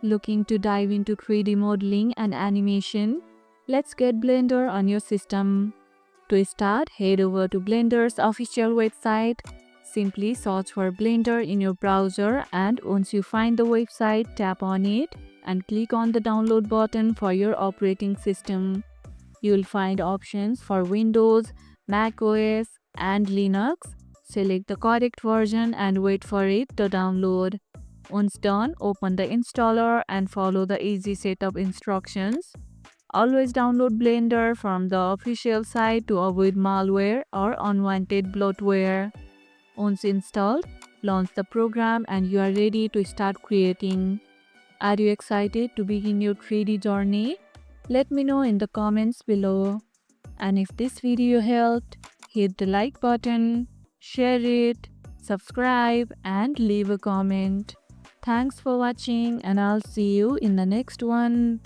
Looking to dive into 3D modeling and animation? Let's get Blender on your system. To start, head over to Blender's official website. Simply search for Blender in your browser, and once you find the website, tap on it and click on the download button for your operating system. You'll find options for Windows, Mac OS, and Linux. Select the correct version and wait for it to download. Once done, open the installer and follow the easy setup instructions. Always download Blender from the official site to avoid malware or unwanted bloatware. Once installed, launch the program and you are ready to start creating. Are you excited to begin your 3D journey? Let me know in the comments below. And if this video helped, hit the like button, share it, subscribe, and leave a comment. Thanks for watching, and I'll see you in the next one.